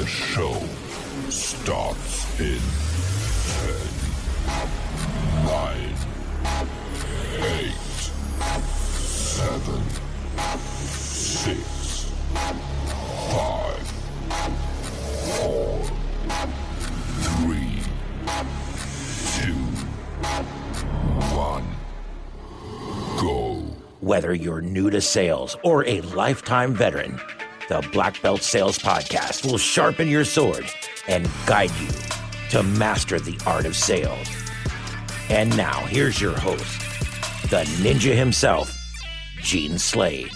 The show starts in 10, 9, 8, 7, 6, 5, 4, 3, 2, 1, go. Whether you're new to sales or a lifetime veteran, the Blackbelt Sales Podcast will sharpen your sword and guide you to master the art of sales. And now, here's your host, the ninja himself, Gene Slade.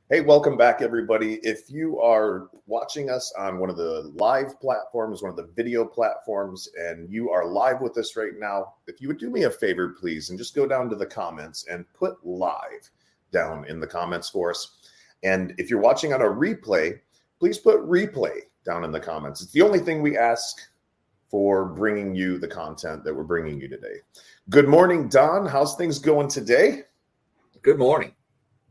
Hey, welcome back, everybody. If you are watching us on one of the live platforms, one of the video platforms, and you are live with us right now, if you would do me a favor, please, and just go down to the comments and put live down in the comments for us. And if you're watching on a replay, please put replay down in the comments. It's the only thing we ask for bringing you the content that we're bringing you today. Good morning, Don. How's things going today? Good morning.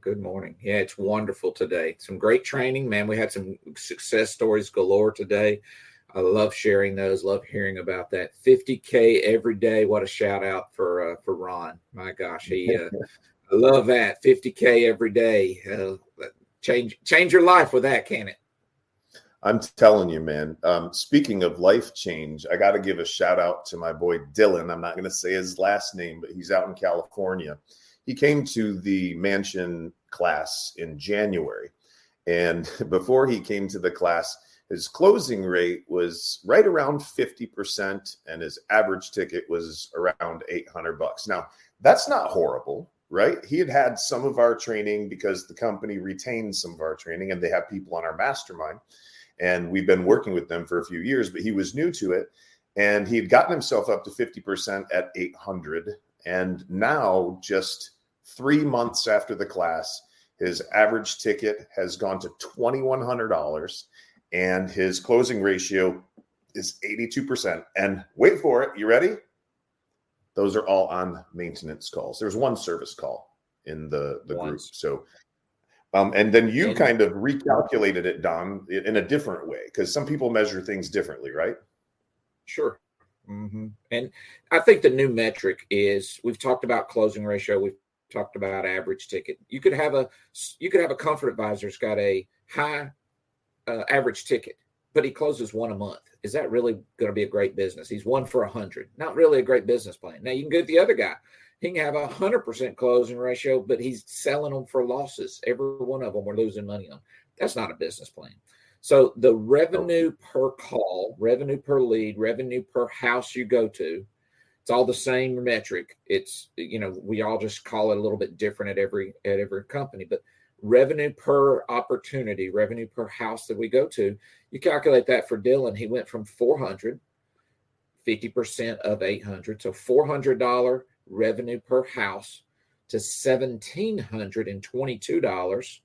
Good morning. Yeah, it's wonderful today. Some great training, man. We had some success stories galore today. I love sharing those. Love hearing about that. 50K every day. What a shout out for Ron. My gosh, I love that. 50K every day. Change your life with that, can it? I'm telling you, man. Speaking of life change, I got to give a shout out to my boy Dylan. I'm not going to say his last name, but he's out in California. He came to the mansion class in January, and before he came to the class, his closing rate was right around 50%, and his average ticket was around $800. Now, that's not horrible, right? He had had some of our training because the company retains some of our training, and they have people on our mastermind, and we've been working with them for a few years, but he was new to it, and he had gotten himself up to 50% at 800, and now just 3 months after the class, his average ticket has gone to $2,100 and his closing ratio is 82%. And wait for it. You ready? Those are all on maintenance calls. There's one service call in the group. So, and then you kind of recalculated it, Don, in a different way, because some people measure things differently, right? Sure. Mm-hmm. And I think the new metric is, we've talked about closing ratio. We've talked about average ticket. You could have a comfort advisor who's got a high average ticket, but he closes one a month. Is that really going to be a great business? He's 1 for 100. Not really a great business plan. Now you can go to the other guy. He can have 100% closing ratio, but he's selling them for losses. Every one of them we're losing money on. That's not a business plan. So the revenue per call, revenue per lead, revenue per house you go to, it's all the same metric. It's, we all just call it a little bit different at every company, but revenue per opportunity, revenue per house that we go to, you calculate that for Dylan. He went from 400, 50% of 800. So $400 revenue per house to $1,722,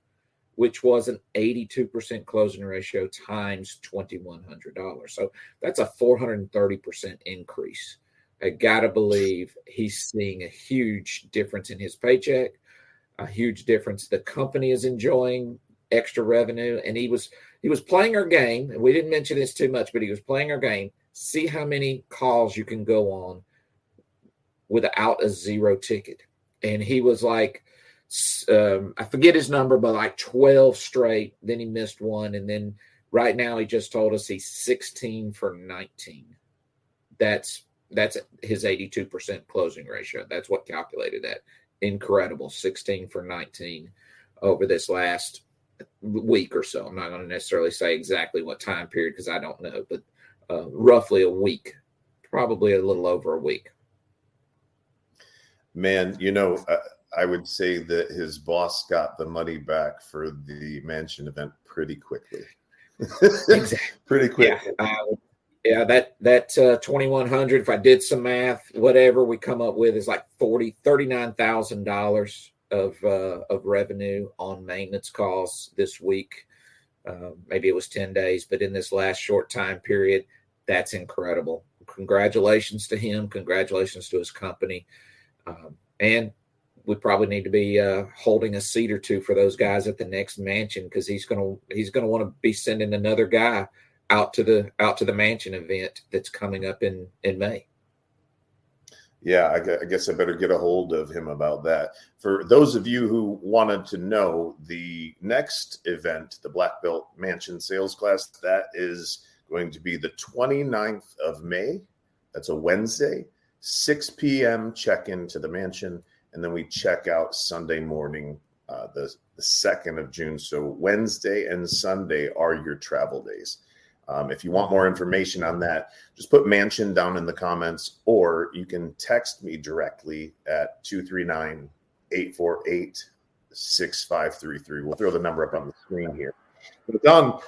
which was an 82% closing ratio times $2,100. So that's a 430% increase. I gotta believe he's seeing a huge difference in his paycheck, a huge difference. The company is enjoying extra revenue, and he was playing our game. And we didn't mention this too much, but he was playing our game. See how many calls you can go on without a zero ticket. And he was like, I forget his number, but like 12 straight. Then he missed one, and then right now he just told us he's 16 for 19. That's his 82% closing ratio. That's what calculated that. Incredible. 16 for 19 over this last week or so. I'm not going to necessarily say exactly what time period because I don't know, but roughly a week, probably a little over a week. Man, I would say that his boss got the money back for the mansion event pretty quickly. Exactly. Pretty quickly. Yeah, that 2,100, if I did some math, whatever we come up with is like $39,000 of revenue on maintenance calls this week. Maybe it was 10 days, but in this last short time period, that's incredible. Congratulations to him. Congratulations to his company. And we probably need to be holding a seat or two for those guys at the next mansion, because he's gonna want to be sending another guy out to the mansion event that's coming up in May. Yeah, I guess I better get a hold of him about that. For those of you who wanted to know, the next event, the Blackbelt Mansion Sales Class, that is going to be the 29th of May. That's a Wednesday, 6 p.m. check-in to the mansion, and then we check out Sunday morning, the 2nd of June. So Wednesday and Sunday are your travel days. If you want more information on that, just put mansion down in the comments, or you can text me directly at 239-848-6533. We'll throw the number up on the screen here. But Don,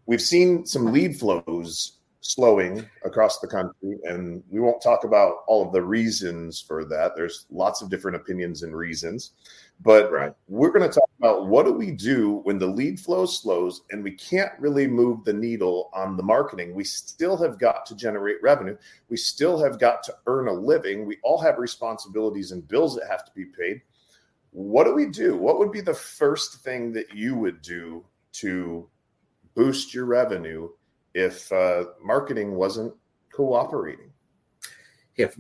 we've seen some lead flows slowing across the country, and we won't talk about all of the reasons for that. There's lots of different opinions and reasons, but we're going to talk about what do we do when the lead flow slows and we can't really move the needle on the marketing. We still have got to generate revenue. We still have got to earn a living. We all have responsibilities and bills that have to be paid. What do we do? What would be the first thing that you would do to boost your revenue if marketing wasn't cooperating? If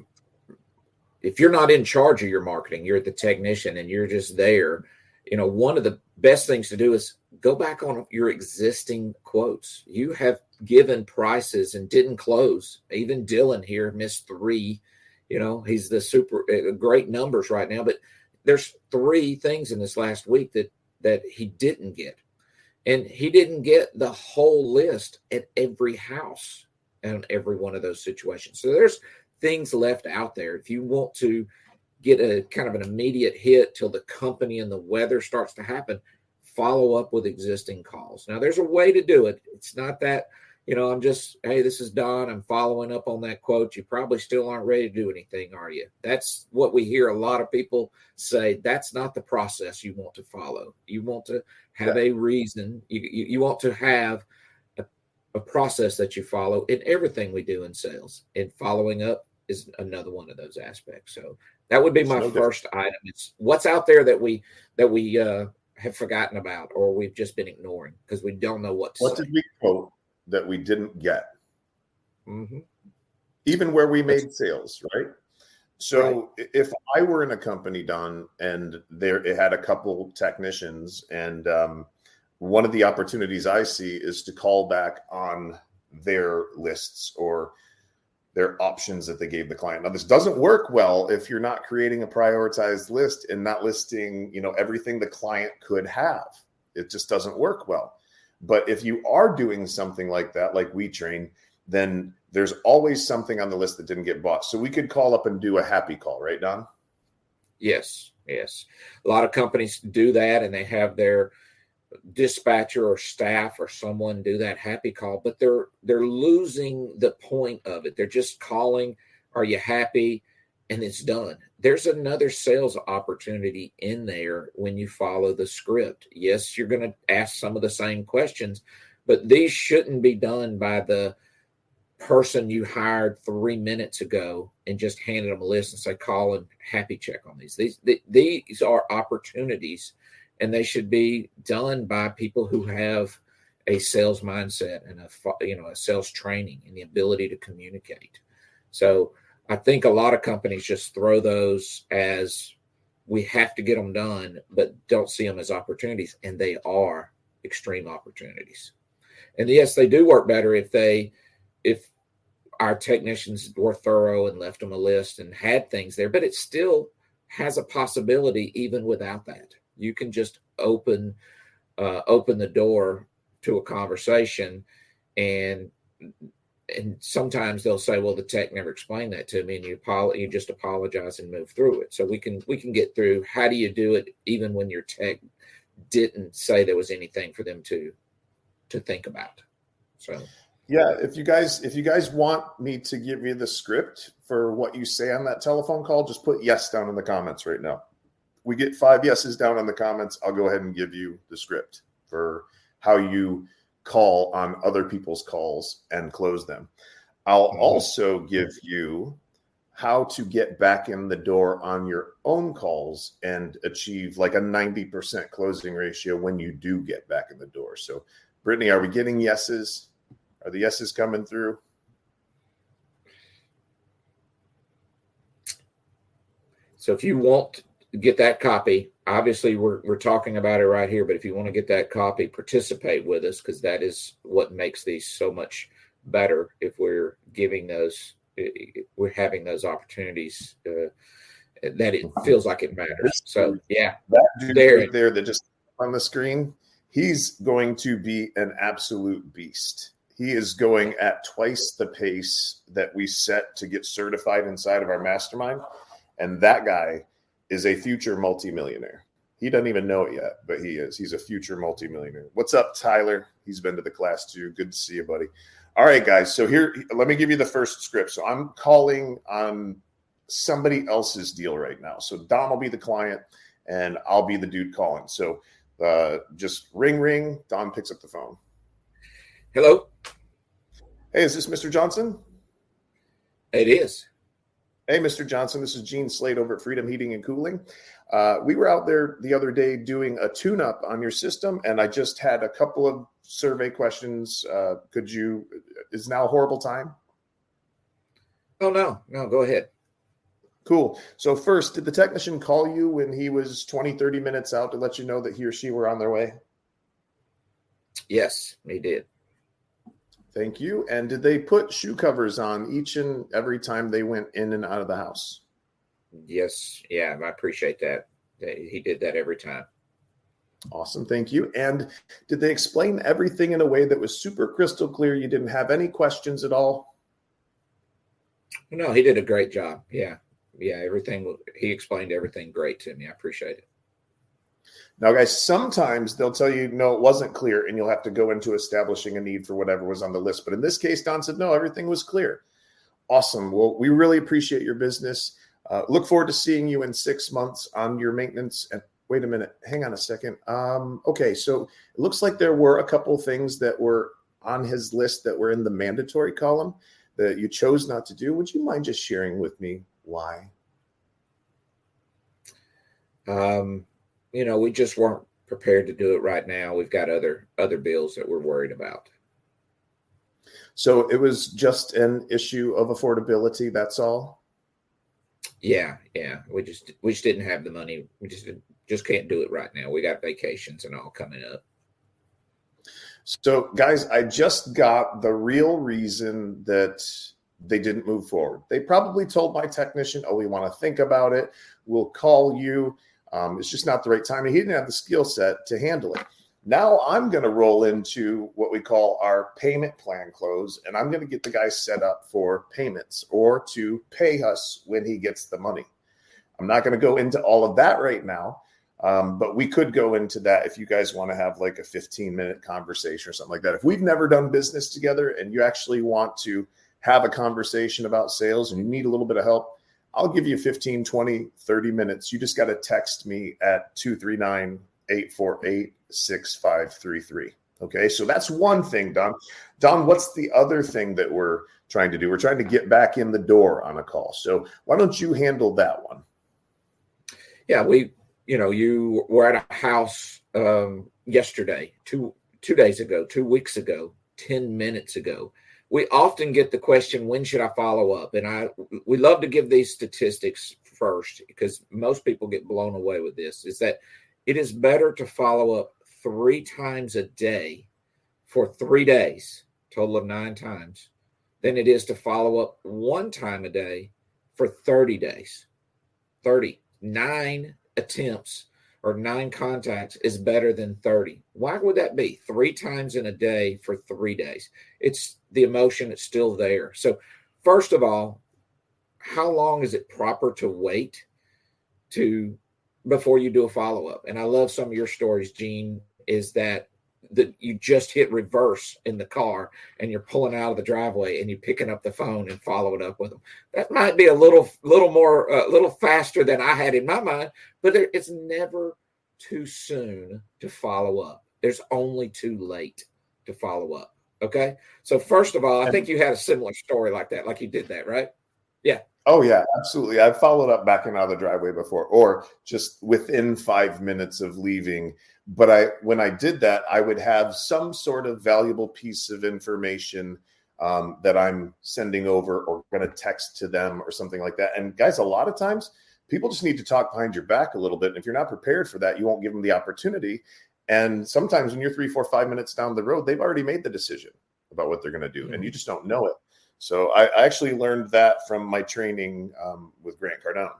you're not in charge of your marketing, you're the technician and you're just there, one of the best things to do is go back on your existing quotes. You have given prices and didn't close. Even Dylan here missed 3. He's the super great numbers right now, but there's 3 things in this last week that he didn't get. And he didn't get the whole list at every house and every one of those situations. So there's things left out there. If you want to get a kind of an immediate hit till the company and the weather starts to happen, follow up with existing calls. Now, there's a way to do it. It's not that, I'm just, hey, this is Don, I'm following up on that quote. You probably still aren't ready to do anything, are you? That's what we hear a lot of people say. That's not the process you want to follow. You want to have a reason. You want to have a process that you follow in everything we do in sales, and following up is another one of those aspects. So that would be my first item. It's what's out there that we have forgotten about, or we've just been ignoring because we don't know what to say. What did we quote that we didn't get? Mm-hmm. Even where we made sales, right? So if I were in a company, Don, and it had a couple technicians, and one of the opportunities I see is to call back on their lists or their options that they gave the client. Now, this doesn't work well if you're not creating a prioritized list and not listing, everything the client could have. It just doesn't work well. But if you are doing something like that, like We Train, then there's always something on the list that didn't get bought. So we could call up and do a happy call, right, Don? Yes. A lot of companies do that, and they have their dispatcher or staff or someone do that happy call, but they're losing the point of it. They're just calling, are you happy? And it's done. There's another sales opportunity in there when you follow the script. Yes, you're going to ask some of the same questions, but these shouldn't be done by the person you hired 3 minutes ago and just handed them a list and say, call and happy check on these. These are opportunities, and they should be done by people who have a sales mindset and a sales training and the ability to communicate. So I think a lot of companies just throw those as we have to get them done, but don't see them as opportunities, and they are extreme opportunities. And yes, they do work better if our technicians were thorough and left them a list and had things there, but it still has a possibility even without that. You can just open the door to a conversation, and sometimes they'll say, well, the tech never explained that to me, and you just apologize and move through it. So we can get through. How do you do it even when your tech didn't say there was anything for them to think about? So yeah, if you guys want me to give you the script for what you say on that telephone call, just put yes down in the comments right now. We get 5 yeses down in the comments, I'll go ahead and give you the script for how you call on other people's calls and close them. I'll also give you how to get back in the door on your own calls and achieve like a 90% closing ratio when you do get back in the door. So, Brittany, are we getting yeses? Are the yeses coming through? So if you want to get that copy, obviously we're talking about it right here, but if you want to get that copy, participate with us, because that is what makes these so much better. If we're giving those, we're having those opportunities, that it feels like it matters. So yeah, that dude there, right there that just on the screen, he's going to be an absolute beast. He is going at twice the pace that we set to get certified inside of our mastermind. And that guy is a future multimillionaire. He doesn't even know it yet, but he is. He's a future multimillionaire. What's up, Tyler? He's been to the class too. Good to see you, buddy. All right, guys. So here, let me give you the first script. So I'm calling on somebody else's deal right now. So Don will be the client and I'll be the dude calling. So just ring. Don picks up the phone. Hello. Hey, is this Mr. Johnson? It is. Hey, Mr. Johnson, this is Gene Slade over at Freedom Heating and Cooling. We were out there the other day doing a tune-up on your system, and I just had a couple of survey questions. Is now a horrible time? Oh, no, go ahead. Cool. So first, did the technician call you when he was 20, 30 minutes out to let you know that he or she were on their way? Yes, he did. Thank you. And did they put shoe covers on each and every time they went in and out of the house? Yes. Yeah, I appreciate that. He did that every time. Awesome. Thank you. And did they explain everything in a way that was super crystal clear? You didn't have any questions at all? No, he did a great job. Yeah. He explained everything great to me. I appreciate it. Now, guys, sometimes they'll tell you, no, it wasn't clear, and you'll have to go into establishing a need for whatever was on the list. But in this case, Don said, no, everything was clear. Awesome. Well, we really appreciate your business. Look forward to seeing you in 6 months on your maintenance. And wait a minute. Hang on a second. Okay, so it looks like there were a couple things that were on his list that were in the mandatory column that you chose not to do. Would you mind just sharing with me why? We just weren't prepared to do it right now. We've got other bills that we're worried about. So it was just an issue of affordability. That's all. Yeah. We just didn't have the money. We just can't do it right now. We got vacations and all coming up. So, guys, I just got the real reason that they didn't move forward. They probably told my technician, "Oh, we want to think about it. We'll call you." It's just not the right time. And he didn't have the skill set to handle it. Now I'm going to roll into what we call our payment plan close, and I'm going to get the guy set up for payments or to pay us when he gets the money. I'm not going to go into all of that right now, but we could go into that if you guys want to have like a 15-minute conversation or something like that. If we've never done business together and you actually want to have a conversation about sales and you need a little bit of help, I'll give you 15, 20, 30 minutes. You just got to text me at 239-848-6533. Okay, so that's one thing, Don. Don, what's the other thing that we're trying to do? We're trying to get back in the door on a call. So why don't you handle that one? Yeah, you were at a house yesterday, two days ago, 2 weeks ago, 10 minutes ago. We often get the question, when should I follow up? And we love to give these statistics first because most people get blown away with this, is that it is better to follow up 3 times a day for 3 days, total of 9 times, than it is to follow up 1 time a day for 30 days. 9 attempts or 9 contacts is better than 30. Why would that be? 3 times in a day for 3 days. It's the emotion, it's still there. So first of all, how long is it proper to wait before you do a follow-up? And I love some of your stories, Gene, is that you just hit reverse in the car and you're pulling out of the driveway and you're picking up the phone and following up with them. That might be a little faster than I had in my mind, but it's never too soon to follow up. There's only too late to follow up. Okay. So first of all, I think you had a similar story like that, like you did that, right? Yeah. Oh yeah, absolutely. I've followed up backing out of the driveway before, or just within 5 minutes of leaving. But when I did that, I would have some sort of valuable piece of information that I'm sending over or going to text to them or something like that. And guys, a lot of times people just need to talk behind your back a little bit. And if you're not prepared for that, you won't give them the opportunity. And sometimes when you're 3, 4, 5 minutes down the road, they've already made the decision about what they're going to do, and you just don't know it. So I actually learned that from my training with Grant Cardone.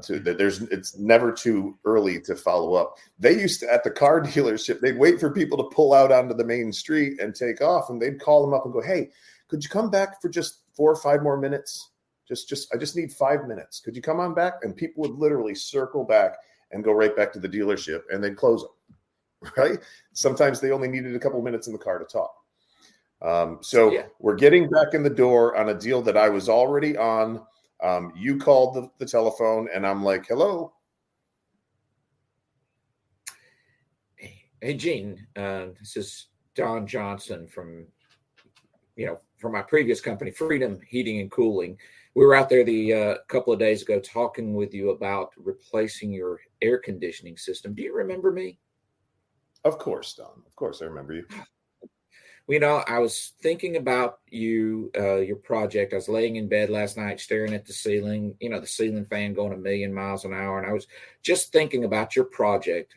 It's never too early to follow up. They used to, at the car dealership, they'd wait for people to pull out onto the main street and take off, and they'd call them up and go, "Hey, could you come back for just 4 or 5 more minutes? I just need 5 minutes. Could you come on back?" And people would literally circle back and go right back to the dealership, and they'd close them. Right? Sometimes they only needed a couple minutes in the car to talk. We're getting back in the door on a deal that I was already on. You called the telephone, and I'm like, "Hello." Hey, Gene, this is Don Johnson from my previous company, Freedom Heating and Cooling. We were out there the couple of days ago talking with you about replacing your air conditioning system. Do you remember me? Of course, Don. Of course, I remember you. I was thinking about your project. I was laying in bed last night, staring at the ceiling, the ceiling fan going 1,000,000 miles an hour. And I was just thinking about your project.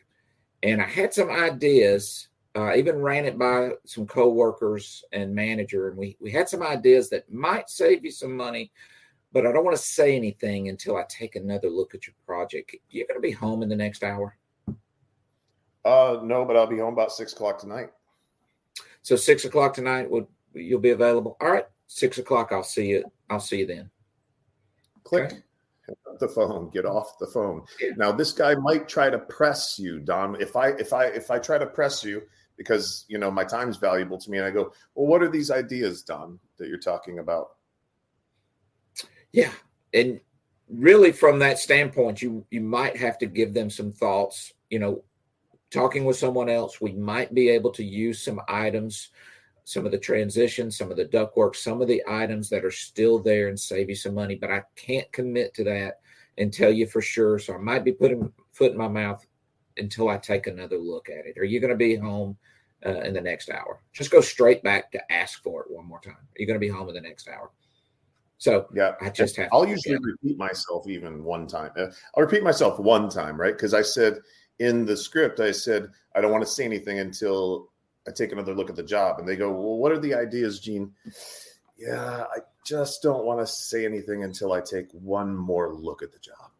And I had some ideas. I even ran it by some coworkers and manager. And we had some ideas that might save you some money, but I don't want to say anything until I take another look at your project. You're going to be home in the next hour? No, but I'll be home about 6 o'clock tonight. So 6 o'clock tonight, you'll be available. All right, 6 o'clock. I'll see you. I'll see you then. Click. Okay. Hang up the phone. Get off the phone. Yeah. Now, this guy might try to press you, Don. If I try to press you because my time's valuable to me, and I go, "Well, what are these ideas, Don, that you're talking about?" Yeah, and really, from that standpoint, you might have to give them some thoughts. Talking with someone else, we might be able to use some items, some of the transitions, some of the ductwork, some of the items that are still there and save you some money. But I can't commit to that and tell you for sure. So I might be putting foot in my mouth until I take another look at it. Are you going to be home in the next hour? Just go straight back to ask for it one more time. Are you going to be home in the next hour? So yeah, I just have. I'll usually repeat myself even one time. I'll repeat myself one time, right? Because I said in the script, I said, I don't want to say anything until I take another look at the job. And they go, "Well, what are the ideas, Gene?" Yeah, I just don't want to say anything until I take one more look at the job.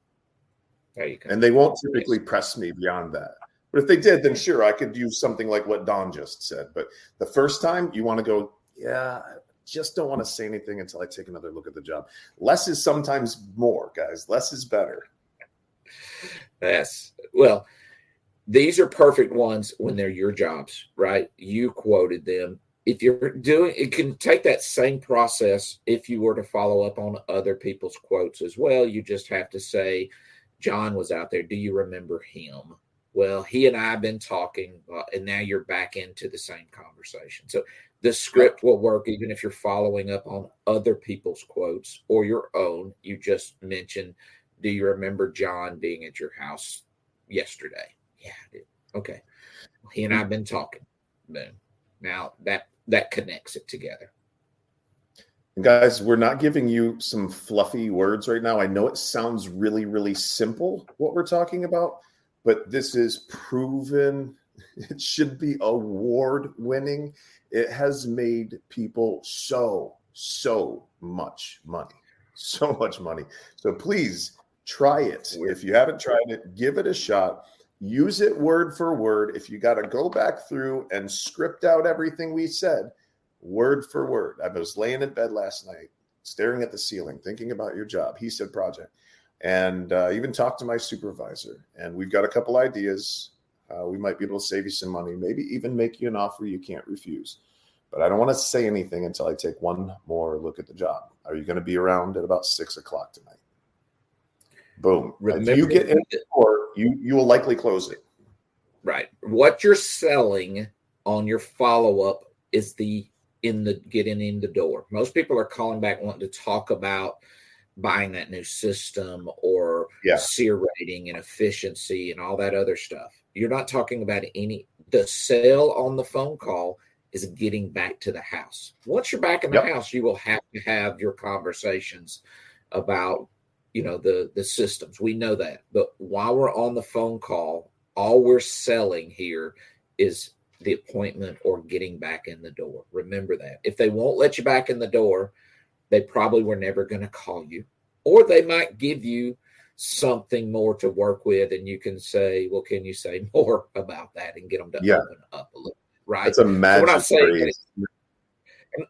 There you go. And they won't typically press me beyond that. But if they did, then sure, I could use something like what Don just said. But the first time you want to go, "Yeah, I just don't want to say anything until I take another look at the job." Less is sometimes more, guys. Less is better. Yes. Well, these are perfect ones when they're your jobs, right? You quoted them. If you're doing, it can take that same process if you were to follow up on other people's quotes as well. You just have to say, "John was out there. Do you remember him?" Well, he and I have been talking, and now you're back into the same conversation. So the script will work even if you're following up on other people's quotes or your own. You just mentioned, "Do you remember John being at your house yesterday?" Yeah, I did. Okay. He and I have been talking. Boom. Now that connects it together. And guys, we're not giving you some fluffy words right now. I know it sounds really, really simple what we're talking about, but this is proven. It should be award winning. It has made people so much money. So much money. So please try it. If you haven't tried it, give it a shot. Use it word for word. If you got to go back through and script out everything we said, word for word. I was laying in bed last night, staring at the ceiling, thinking about your job. He said project. And even talked to my supervisor. And we've got a couple ideas. We might be able to save you some money, maybe even make you an offer you can't refuse. But I don't want to say anything until I take one more look at the job. Are you going to be around at about 6 o'clock tonight? Boom. If you get in the door, you will likely close it. Right. What you're selling on your follow-up is getting in the door. Most people are calling back wanting to talk about buying that new system or Yeah. SEER rating and efficiency and all that other stuff. You're not talking about the sale on the phone call is getting back to the house. Once you're back in the house, you will have to have your conversations about, the systems. We know that. But while we're on the phone call, all we're selling here is the appointment or getting back in the door. Remember that. If they won't let you back in the door, they probably were never going to call you, or they might give you something more to work with. And you can say, well, can you say more about that and get them to open up a little bit, right? That's a magic we're not saying phrase.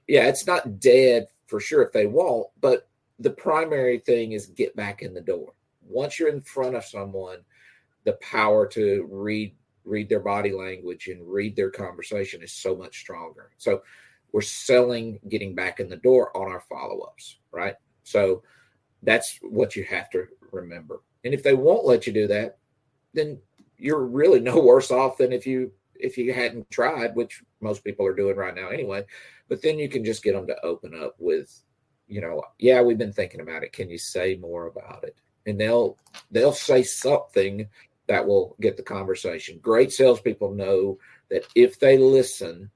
It's not dead for sure if they won't, but the primary thing is get back in the door. Once you're in front of someone, the power to read their body language and read their conversation is so much stronger. So we're selling getting back in the door on our follow-ups, right? So that's what you have to remember. And if they won't let you do that, then you're really no worse off than if you hadn't tried, which most people are doing right now anyway. But then you can just get them to open up with, yeah, we've been thinking about it. Can you say more about it? And they'll say something that will get the conversation. Great salespeople know that if they listen,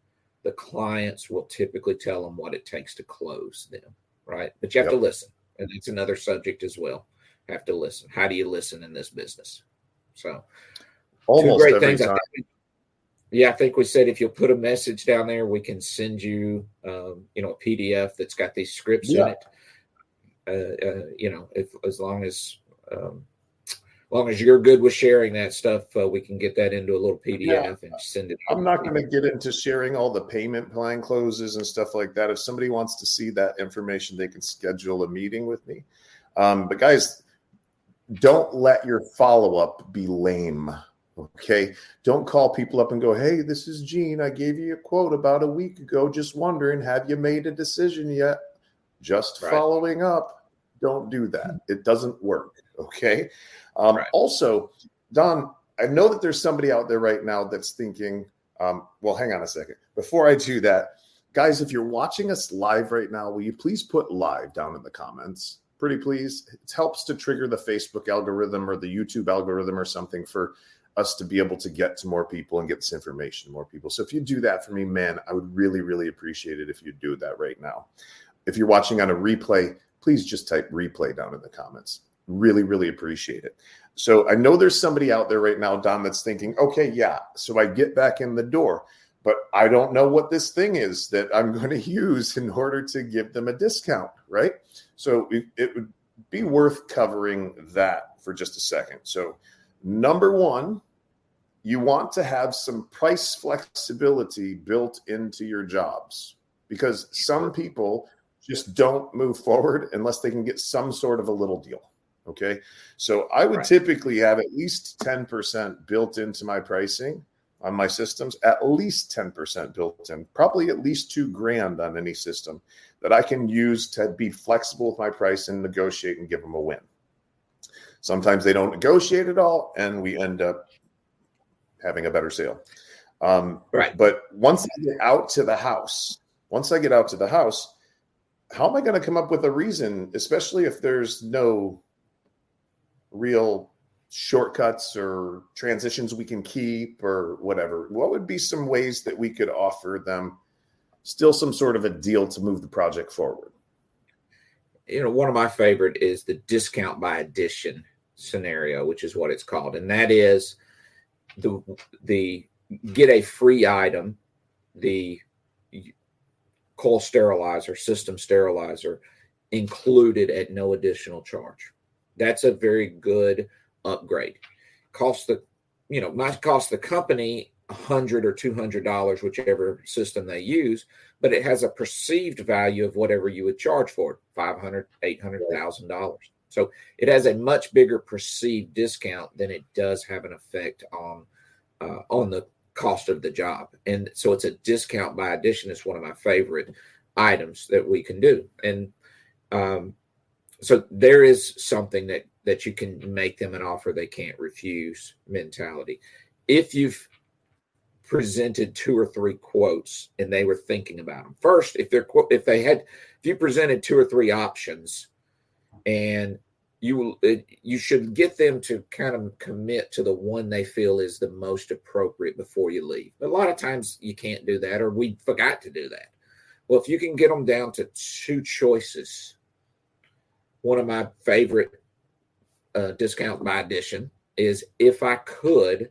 the clients will typically tell them what it takes to close them, right? But you have to listen. And it's another subject as well. Have to listen. How do you listen in this business? So almost two great every things. time. I think we said if you'll put a message down there, we can send you, a PDF that's got these scripts in it. If as long as you're good with sharing that stuff, we can get that into a little PDF and send it. I'm not going to get into sharing all the payment plan closes and stuff like that. If somebody wants to see that information, they can schedule a meeting with me. But guys, don't let your follow-up be lame. Okay. Don't call people up and go, hey, this is Gene. I gave you a quote about a week ago. Just wondering, have you made a decision yet? Just following up. Don't do that. It doesn't work. Okay. Also, Don, I know that there's somebody out there right now that's thinking, well, hang on a second. Before I do that, guys, if you're watching us live right now, will you please put live down in the comments? Pretty please. It helps to trigger the Facebook algorithm or the YouTube algorithm or something for us to be able to get to more people and get this information to more people. So if you do that for me, man, I would really, really appreciate it if you do that right now. If you're watching on a replay, please just type replay down in the comments. Really, really appreciate it. So I know there's somebody out there right now, Don, that's thinking, okay, yeah, so I get back in the door, but I don't know what this thing is that I'm going to use in order to give them a discount, right? So it would be worth covering that for just a second. So number one, you want to have some price flexibility built into your jobs because some people just don't move forward unless they can get some sort of a little deal. Okay. So I would typically have at least 10% built into my pricing on my systems, at least 10% built in, probably at least $2,000 on any system that I can use to be flexible with my price and negotiate and give them a win. Sometimes they don't negotiate at all, and we end up having a better sale. But once I get out to the house, how am I going to come up with a reason, especially if there's no real shortcuts or transitions we can keep or whatever? What would be some ways that we could offer them still some sort of a deal to move the project forward? One of my favorite is the discount by addition scenario, which is what it's called. And that is the get a free item, the coil sterilizer, system sterilizer included at no additional charge. That's a very good upgrade. Might cost the company $100 or $200, whichever system they use, but it has a perceived value of whatever you would charge for it, $500, $800, $1,000. So it has a much bigger perceived discount than it does have an effect on the cost of the job. And so it's a discount by addition is one of my favorite items that we can do. And so there is something that you can make them an offer they can't refuse mentality. If you've presented 2 or 3 quotes and they were thinking about them first, if you presented 2 or 3 options and you should get them to kind of commit to the one they feel is the most appropriate before you leave. But a lot of times you can't do that, or we forgot to do that. Well, if you can get them down to two choices, one of my favorite discount by addition is, if I could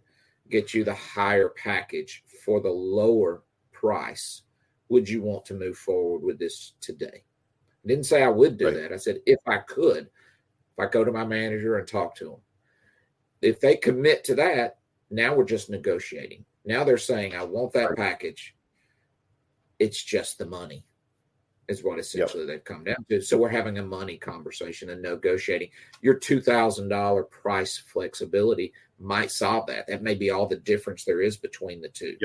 get you the higher package for the lower price, would you want to move forward with this today? I didn't say I would do that. I said, if I could, if I go to my manager and talk to them, if they commit to that, now we're just negotiating. Now they're saying, I want that package. It's just the money is what essentially they've come down to. So we're having a money conversation and negotiating. Your $2,000 price flexibility might solve that. That may be all the difference there is between the two.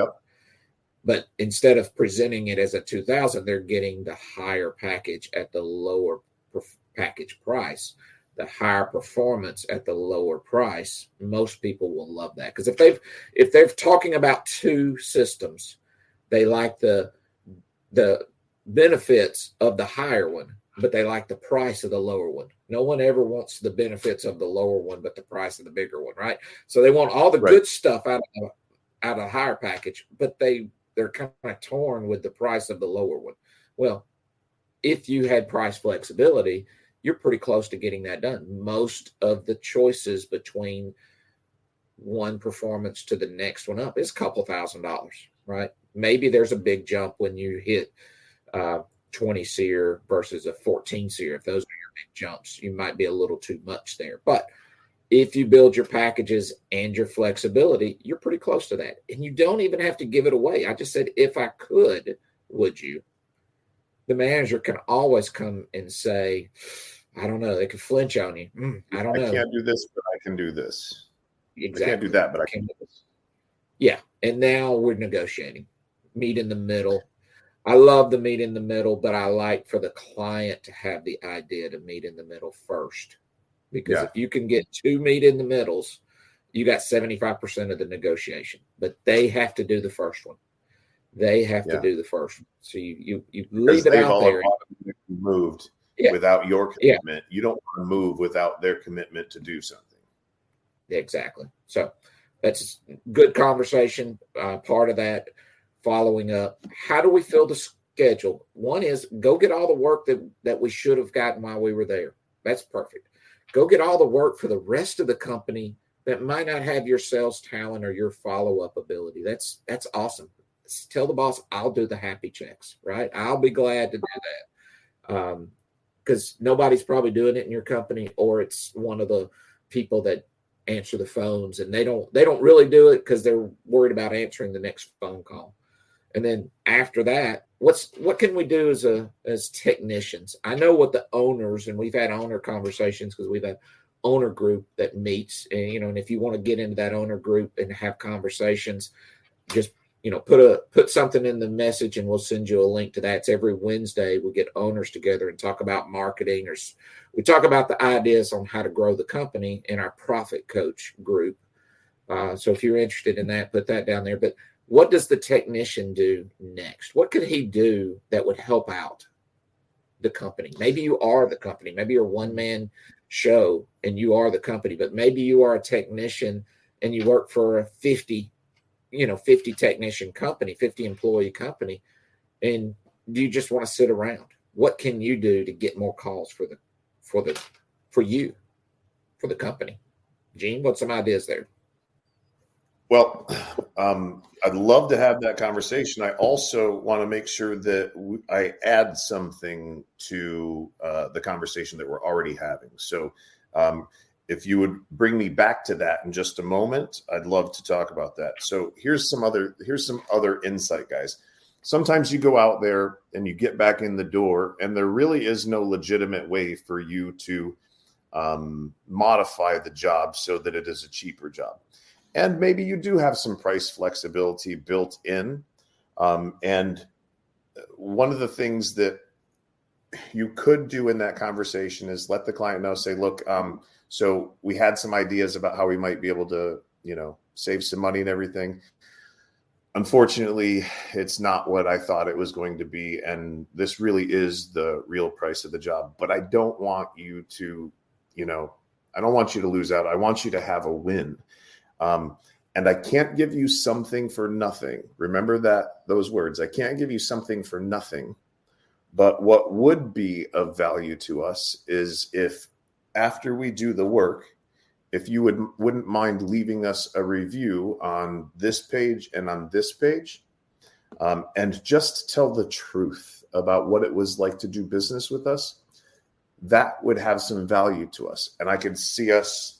But instead of presenting it as a $2,000, they're getting the higher package at the lower package price, the higher performance at the lower price. Most people will love that, because if they're talking about two systems, they like the benefits of the higher one, but they like the price of the lower one. No one ever wants the benefits of the lower one, but the price of the bigger one, right? So they want all the good stuff out of a higher package, but they're kind of torn with the price of the lower one. Well, if you had price flexibility, you're pretty close to getting that done. Most of the choices between one performance to the next one up is a couple $1,000s, right? Maybe there's a big jump when you hit 20 SEER versus a 14 SEER. If those are your big jumps, you might be a little too much there. But if you build your packages and your flexibility, you're pretty close to that. And you don't even have to give it away. I just said, if I could, would you? The manager can always come and say, I don't know. They could flinch on you. I don't know. I can't do this, but I can do this. Exactly. I can't do that, but I can do this. Yeah. And now we're negotiating. Meet in the middle. I love the meet in the middle, but I like for the client to have the idea to meet in the middle first. Because if you can get two meet in the middles, you got 75% of the negotiation. But they have to do the first one. They have to do the first one. So you leave it out there. Moved without your commitment. You don't want to move without their commitment to do something. Exactly. So that's good conversation. Part of that, following up. How do we fill the schedule? One is go get all the work that we should have gotten while we were there. That's perfect. Go get all the work for the rest of the company that might not have your sales talent or your follow-up ability. That's awesome. Tell the boss, I'll do the happy checks, right? I'll be glad to do that. Because nobody's probably doing it in your company, or it's one of the people that answer the phones, and they don't really do it because they're worried about answering the next phone call. And then after that, what can we do as technicians? I know what the owners, and we've had owner conversations because we've had owner group that meets, and and if you want to get into that owner group and have conversations, just put something in the message and we'll send you a link to that. It's every Wednesday. We get owners together and talk about marketing, or we talk about the ideas on how to grow the company in our profit coach group. So if you're interested in that, put that down there. But what does the technician do next? What could he do that would help out the company? Maybe you are the company. Maybe you're a one-man show and you are the company, but maybe you are a technician and you work for a 50 technician company, 50 employee company, and do you just want to sit around? What can you do to get more calls for the company? Gene, what's some ideas there? Well, I'd love to have that conversation. I also want to make sure that I add something to the conversation that we're already having. So if you would bring me back to that in just a moment, I'd love to talk about that. So here's some other insight, guys. Sometimes you go out there and you get back in the door, and there really is no legitimate way for you to modify the job so that it is a cheaper job. And maybe you do have some price flexibility built in. And one of the things that you could do in that conversation is let the client know, say, look, so we had some ideas about how we might be able to, save some money and everything. Unfortunately, it's not what I thought it was going to be. And this really is the real price of the job. But I don't want you to, I don't want you to lose out. I want you to have a win. And I can't give you something for nothing. Remember those words. I can't give you something for nothing. But what would be of value to us is if after we do the work, if you wouldn't mind leaving us a review on this page and on this page, and just tell the truth about what it was like to do business with us, that would have some value to us. And I could see us,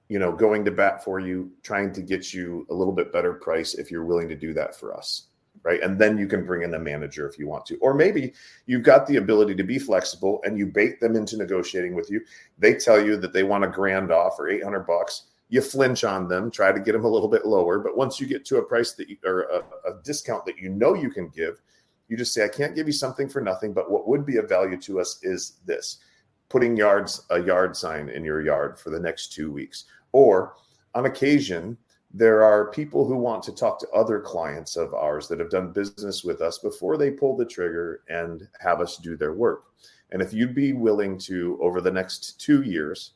going to bat for you, trying to get you a little bit better price if you're willing to do that for us. Right. And then you can bring in a manager if you want to. Or maybe you've got the ability to be flexible and you bait them into negotiating with you. They tell you that they want $1,000 off or $800. You flinch on them, try to get them a little bit lower. But once you get to a price or a discount that you can give, you just say, I can't give you something for nothing. But what would be of value to us is this: putting a yard sign in your yard for the next 2 weeks. Or on occasion, there are people who want to talk to other clients of ours that have done business with us before they pull the trigger and have us do their work. And if you'd be willing to, over the next 2 years,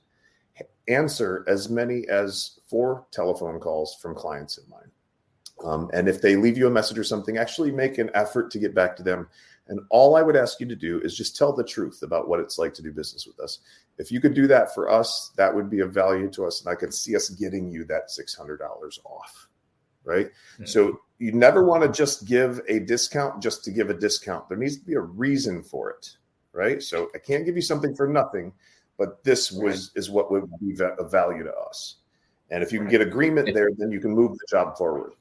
answer as many as 4 telephone calls from clients of mine. And if they leave you a message or something, actually make an effort to get back to them. And all I would ask you to do is just tell the truth about what it's like to do business with us. If you could do that for us, that would be of value to us. And I could see us getting you that $600 off, right? Mm-hmm. So you never want to just give a discount just to give a discount. There needs to be a reason for it, right? So I can't give you something for nothing, but this is what would be of value to us. And if you can get agreement there, then you can move the job forward.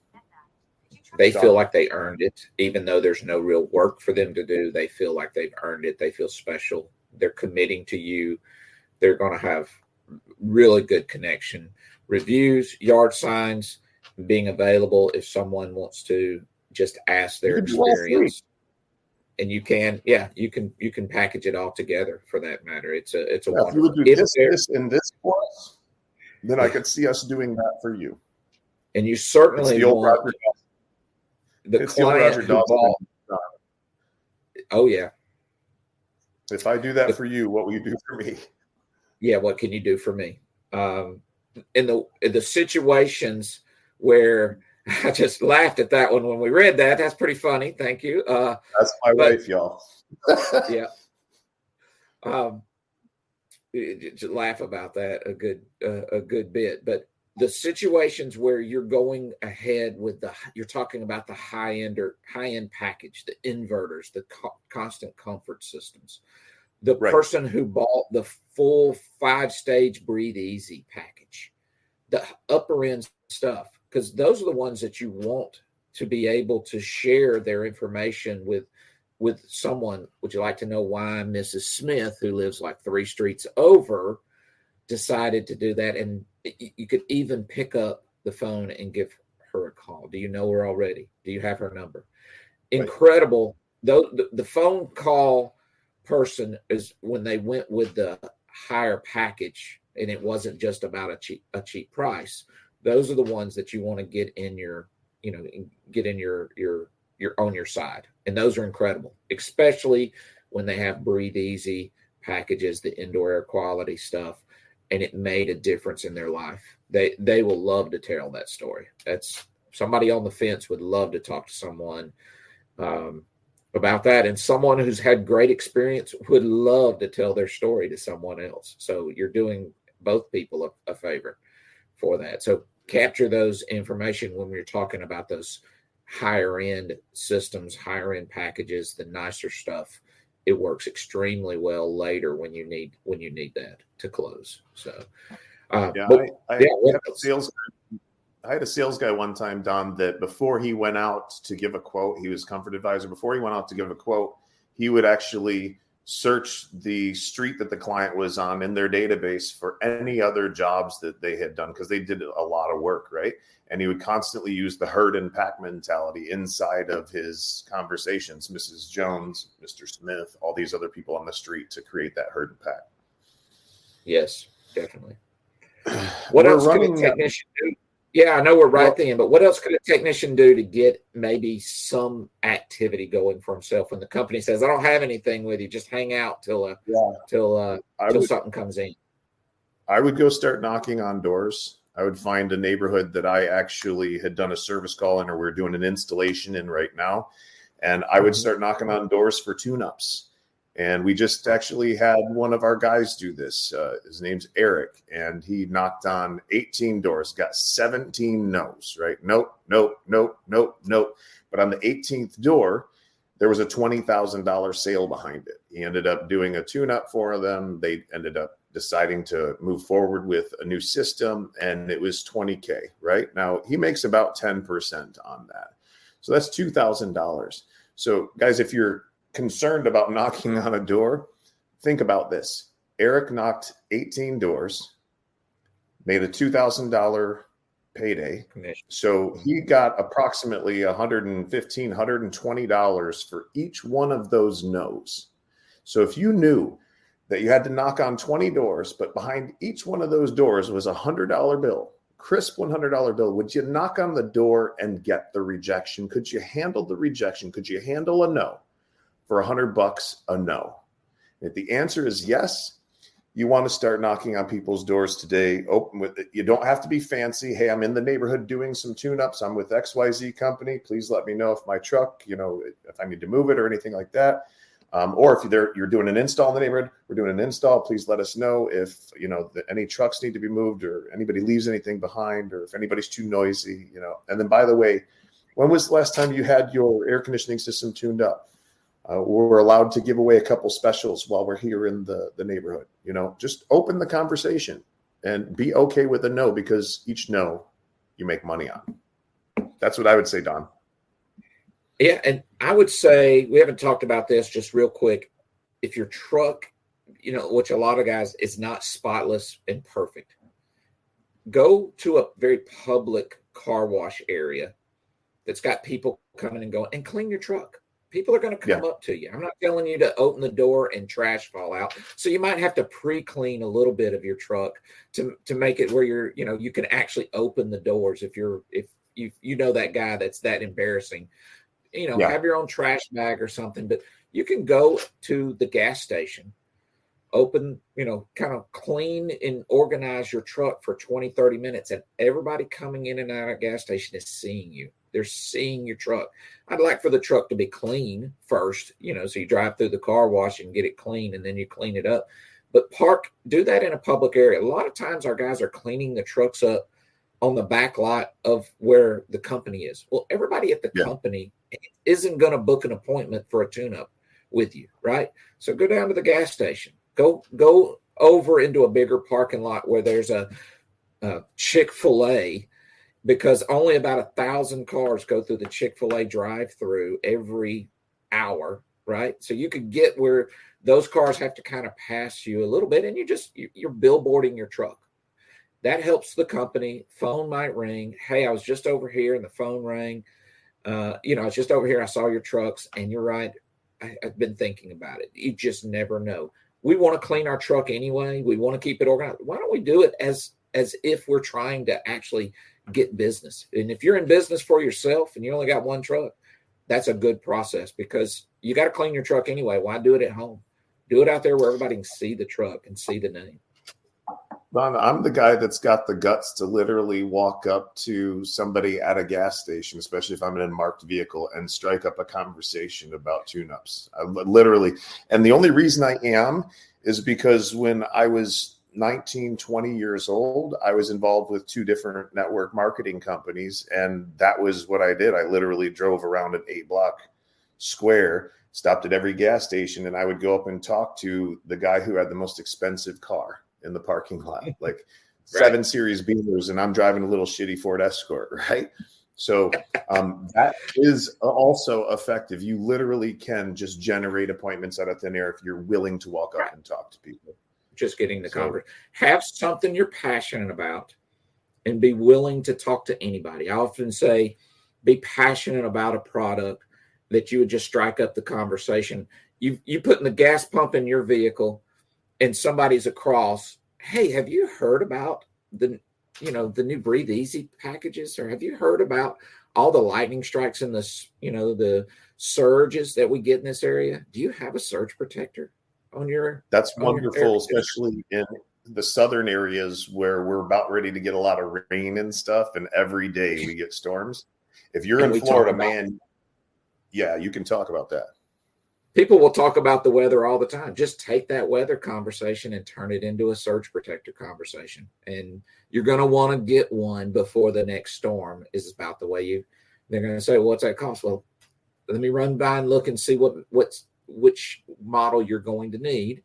They feel like they earned it, even though there's no real work for them to do. They feel like they've earned it. They feel special. They're committing to you. They're going to have really good connection. Reviews, yard signs, being available if someone wants to just ask their experience. And you can package it all together for that matter. It's a if you would do this and this for us, then I could see us doing that for you. And you certainly want the client who bought. Oh yeah. If I do that for you, what will you do for me? Yeah, what can you do for me? In the situations where I just laughed at that one when we read that. That's pretty funny. Thank you. That's my wife, y'all. Yeah. Just laugh about that a good bit. But the situations where you're going ahead with you're talking about the high-end package, the inverters, the constant comfort systems. The person who bought the full 5-stage Breathe Easy package, the upper end stuff, because those are the ones that you want to be able to share their information with someone. Would you like to know why Mrs. Smith, who lives like 3 streets over, decided to do that? And you could even pick up the phone and give her a call. Do you know her already? Do you have her number? Incredible. Though the phone call person is when they went with the higher package, and it wasn't just about a cheap price. Those are the ones that you want to get in your on your side, and those are incredible, especially when they have Breathe Easy packages, the indoor air quality stuff, and it made a difference in their life. They will love to tell that story. That's somebody on the fence would love to talk to someone about that, and someone who's had great experience would love to tell their story to someone else. So you're doing both people a favor for that. So capture those information when we're talking about those higher end systems, higher end packages, the nicer stuff. It works extremely well later when you need that to close. So I had a sales guy one time, Don, that before he went out to give a quote, he was comfort advisor. Before he went out to give a quote, he would actually search the street that the client was on in their database for any other jobs that they had done, because they did a lot of work, right? And he would constantly use the herd and pack mentality inside of his conversations, Mrs. Jones, Mr. Smith, all these other people on the street, to create that herd and pack. Yes, definitely. What else can a technician do? Yeah, I know we're right Well, then, but what else could a technician do to get maybe some activity going for himself when the company says, "I don't have anything with you, just hang out yeah, I till would something comes in." I would go start knocking on doors. I would find a neighborhood that I actually had done a service call in, or we're doing an installation in right now, and I would Mhm. start knocking on doors for tune-ups. And we just actually had one of our guys do this. His name's Eric, and he knocked on 18 doors, got 17 no's, right? Nope, nope, nope, nope, nope. But on the 18th door, there was a $20,000 sale behind it. He ended up doing a tune-up for them. They ended up deciding to move forward with a new system, and it was 20K, right? Now, he makes about 10% on that. So that's $2,000. So, guys, if you're concerned about knocking on a door, think about this. Eric knocked 18 doors, made a $2,000 payday. Commission. So he got approximately $115, $120 for each one of those no's. So if you knew that you had to knock on 20 doors, but behind each one of those doors was a $100 bill, crisp $100 bill, would you knock on the door and get the rejection? Could you handle the rejection? Could you handle a no for $100 a no? If the answer is yes, you want to start knocking on people's doors today. Open with it. You don't have to be fancy. Hey, I'm in the neighborhood doing some tune-ups. I'm with XYZ company. Please let me know if my truck, if I need to move it or anything like that. Or if you're doing an install in the neighborhood, we're doing an install. Please let us know if any trucks need to be moved, or anybody leaves anything behind, or if anybody's too noisy. And then, by the way, when was the last time you had your air conditioning system tuned up? We're allowed to give away a couple specials while we're here in the neighborhood. Just open the conversation and be okay with a no, because each no you make money on. That's what I would say, Don. Yeah, and I would say, we haven't talked about this, just real quick. If your truck, which a lot of guys, is not spotless and perfect, go to a very public car wash area that's got people coming and going, and clean your truck. People are going to come up to you. I'm not telling you to open the door and trash fall out. So you might have to pre-clean a little bit of your truck to make it where you can actually open the doors if you know that guy that's that embarrassing. Have your own trash bag or something, but you can go to the gas station, open, kind of clean and organize your truck for 20, 30 minutes. And everybody coming in and out of gas station is seeing you. They're seeing your truck. I'd like for the truck to be clean first, so you drive through the car wash and get it clean, and then you clean it up. But do that in a public area. A lot of times our guys are cleaning the trucks up on the back lot of where the company is. Well, everybody at the company isn't going to book an appointment for a tune-up with you, right? So go down to the gas station. Go over into a bigger parking lot where there's a Chick-fil-A, because only about 1,000 cars go through the Chick-fil-A drive-through every hour, right? So you could get where those cars have to kind of pass you a little bit, and you're billboarding your truck. That helps the company. Phone might ring. Hey, I was just over here, and the phone rang. I was just over here. I saw your trucks, and you're right. I've been thinking about it. You just never know. We want to clean our truck anyway. We want to keep it organized. Why don't we do it as if we're trying to actually get business? And if you're in business for yourself and you only got one truck, that's a good process, because you got to clean your truck anyway. Why do it at home? Do it out there where everybody can see the truck and see the name. Don, I'm the guy that's got the guts to literally walk up to somebody at a gas station, especially if I'm in a marked vehicle, and strike up a conversation about tune-ups. Literally. And the only reason I am is because when I was 19, 20 years old, I was involved with 2 different network marketing companies. And that was what I did. I literally drove around an 8-block square, stopped at every gas station, and I would go up and talk to the guy who had the most expensive car in the parking lot, like 7 Series Beamers, and I'm driving a little shitty Ford Escort, right? So that is also effective. You literally can just generate appointments out of thin air if you're willing to walk up and talk to people. Just getting the conversation. Have something you're passionate about and be willing to talk to anybody. I often say, be passionate about a product that you would just strike up the conversation. You putting the gas pump in your vehicle and somebody's across. Hey, have you heard about the the new Breathe Easy packages, or have you heard about all the lightning strikes and the surges that we get in this area? Do you have a surge protector on your? That's on your wonderful, especially in the southern areas where we're about ready to get a lot of rain and stuff, and every day we get storms. If you're in Florida, man, yeah, you can talk about that. People will talk about the weather all the time. Just take that weather conversation and turn it into a surge protector conversation. And you're going to want to get one before the next storm is about the way they're going to say, well, what's that cost? Well, let me run by and look and see which model you're going to need.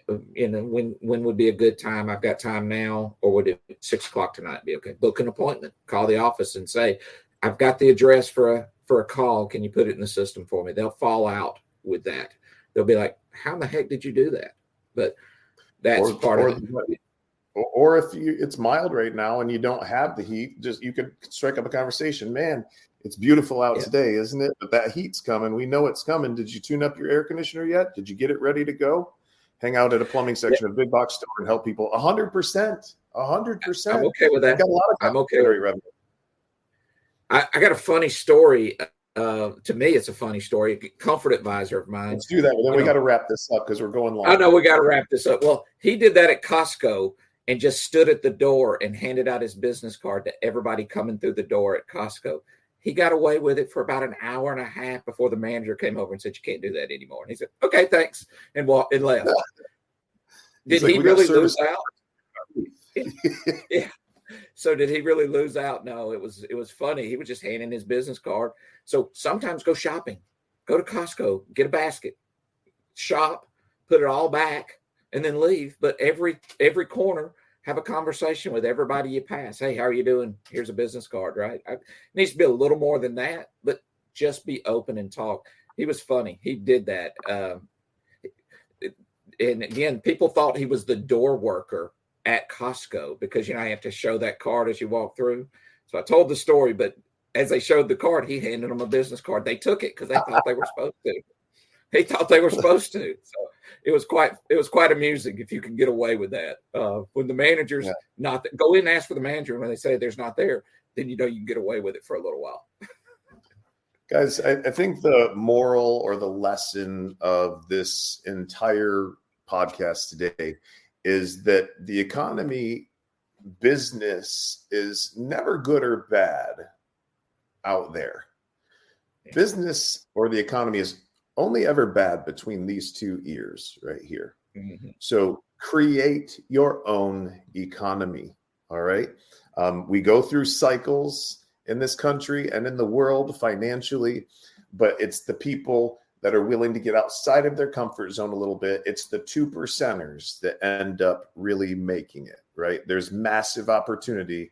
When would be a good time? I've got time now, or would it 6 o'clock tonight be okay? Book an appointment, call the office and say, I've got the address for a call. Can you put it in the system for me? They'll fall out with that. They'll be like, how in the heck did you do that? But that's part of it. Or if it's mild right now and you don't have the heat, you could strike up a conversation. Man, it's beautiful out today, isn't it? But that heat's coming. We know it's coming. Did you tune up your air conditioner yet? Did you get it ready to go? Hang out at a plumbing section of big box store and help people. 100%. 100%. I'm okay with that. Got a lot of I'm okay with revenue. I got a funny story. To me, it's a funny story. A comfort advisor of mine. Let's do that. But then we got to wrap this up because we're going long. I know we got to wrap this up. Well, he did that at Costco and just stood at the door and handed out his business card to everybody coming through the door at Costco. He got away with it for about an hour and a half before the manager came over and said, you can't do that anymore. And he said, okay, thanks. And walked and left. Did he really lose out? Yeah. So did he really lose out? No, it was funny. He was just handing his business card. So sometimes go shopping, go to Costco, get a basket, shop, put it all back, and then leave. But every corner, have a conversation with everybody you pass. Hey, how are you doing? Here's a business card, right? It needs to be a little more than that, but just be open and talk. He was funny. He did that. And again, people thought he was the door worker at Costco because, I have to show that card as you walk through. So I told the story, but as they showed the card, he handed them a business card. They took it because they thought they were supposed to. He thought they were supposed to. So it was quite amusing if you can get away with that. When the manager's not there, go in and ask for the manager. And when they say there's not there, then you can get away with it for a little while. Guys, I think the moral or the lesson of this entire podcast today is that the economy, business is never good or bad out there. Business or the economy is only ever bad between these two ears right here. Mm-hmm. So create your own economy. All right. We go through cycles in this country and in the world financially, but it's the people that are willing to get outside of their comfort zone a little bit. It's the 2%ers that end up really making it, right? There's massive opportunity,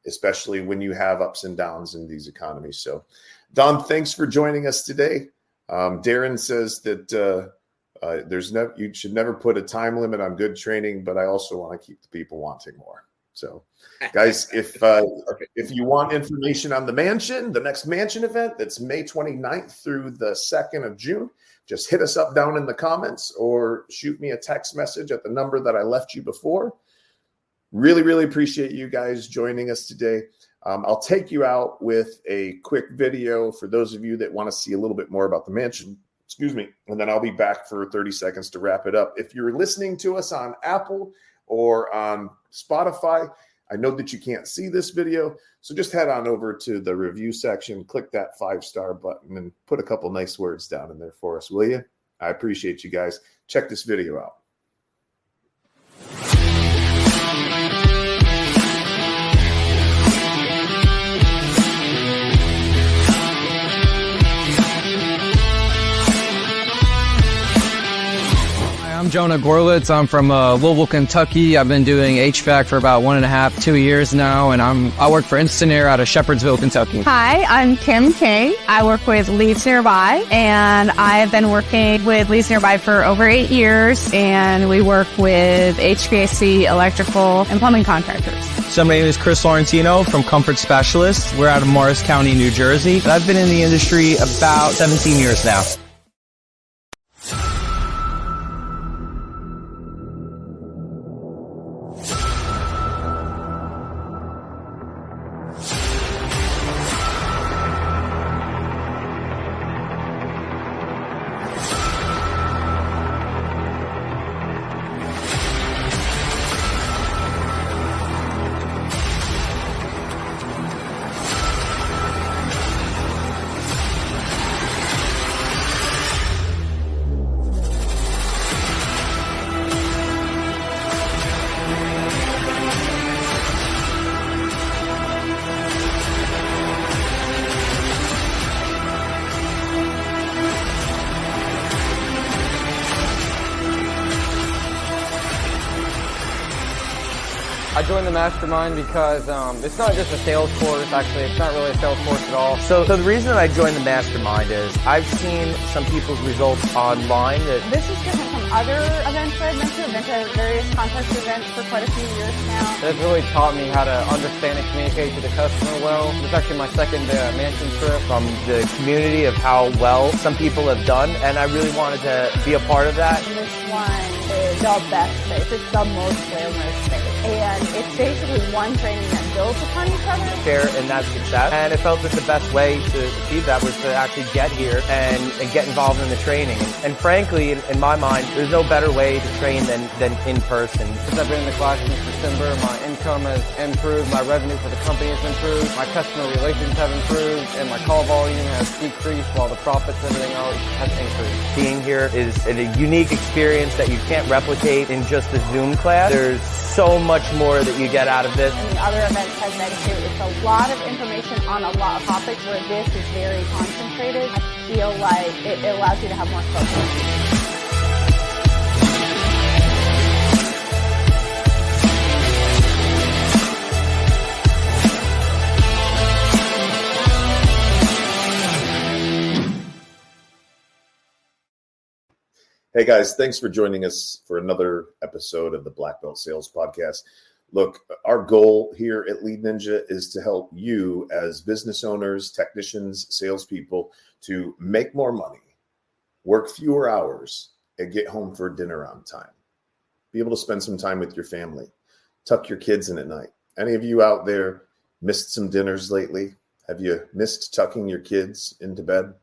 especially when you have ups and downs in these economies. So, Don, thanks for joining us today. Darren says that you should never put a time limit on good training, but I also want to keep the people wanting more. So, guys, if you want information on the next mansion event, that's May 29th through the 2nd of June, just hit us up down in the comments or shoot me a text message at the number that I left you before. Really, really appreciate you guys joining us today. I'll take you out with a quick video for those of you that want to see a little bit more about the mansion. And then I'll be back for 30 seconds to wrap it up. If you're listening to us on Apple or on Spotify, I know that you can't see this video, so just head on over to the review section, click that 5-star button, and put a couple nice words down in there for us, will you? I appreciate you guys. Check this video out. I'm Jonah Gorlitz. I'm from Louisville, Kentucky. I've been doing HVAC for about 1.5, 2 years now, and I work for Instant Air out of Shepherdsville, Kentucky. Hi, I'm Kim King. I work with Leads Nearby, and I've been working with Leads Nearby for over 8 years, and we work with HVAC, electrical, and plumbing contractors. So my name is Chris Laurentino from Comfort Specialists. We're out of Morris County, New Jersey. I've been in the industry about 17 years now. joined the mastermind because it's not just a sales course. Actually, it's not really a sales course at all. So the reason I joined the mastermind is I've seen some people's results online that This is different from other events I've been to. I've been to various context events for quite a few years now. It's really taught me how to understand and communicate to the customer well. It's actually my second mansion trip. from the community of how well some people have done, and I really wanted to be a part of that. This one is the best space. It's the most glamorous space. And it's basically one training that builds upon each other. Share in that success, and it felt that the best way to achieve that was to actually get here and get involved in the training. And frankly, in my mind, there's no better way to train than in person. Since I've been in the class since December, my income has improved, my revenue for the company has improved, my customer relations have improved, and my call volume has decreased while the profits and everything else has increased. Being here is a unique experience that you can't replicate in just a Zoom class. There's so much more that you get out of this. And the other events I've been to, it's a lot of information on a lot of topics, where this is very concentrated. I feel like it allows you to have more focus. Hey guys, thanks for joining us for another episode of the Blackbelt Sales Podcast. Look, our goal here at Lead Ninja is to help you as business owners, technicians, salespeople to make more money, work fewer hours, and get home for dinner on time. Be able to spend some time with your family, tuck your kids in at night. Any of you out there missed some dinners lately? Have you missed tucking your kids into bed?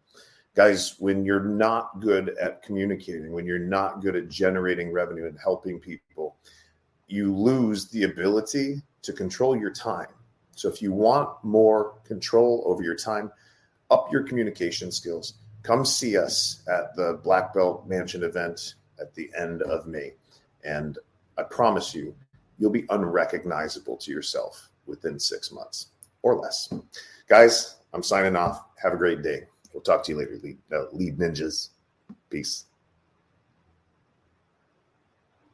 Guys, when you're not good at communicating, when you're not good at generating revenue and helping people, you lose the ability to control your time. So if you want more control over your time, up your communication skills. Come see us at the Blackbelt Mansion event at the end of May. And I promise you, you'll be unrecognizable to yourself within 6 months or less. Guys, I'm signing off. Have a great day. We'll talk to you later, Lead Ninjas. Peace.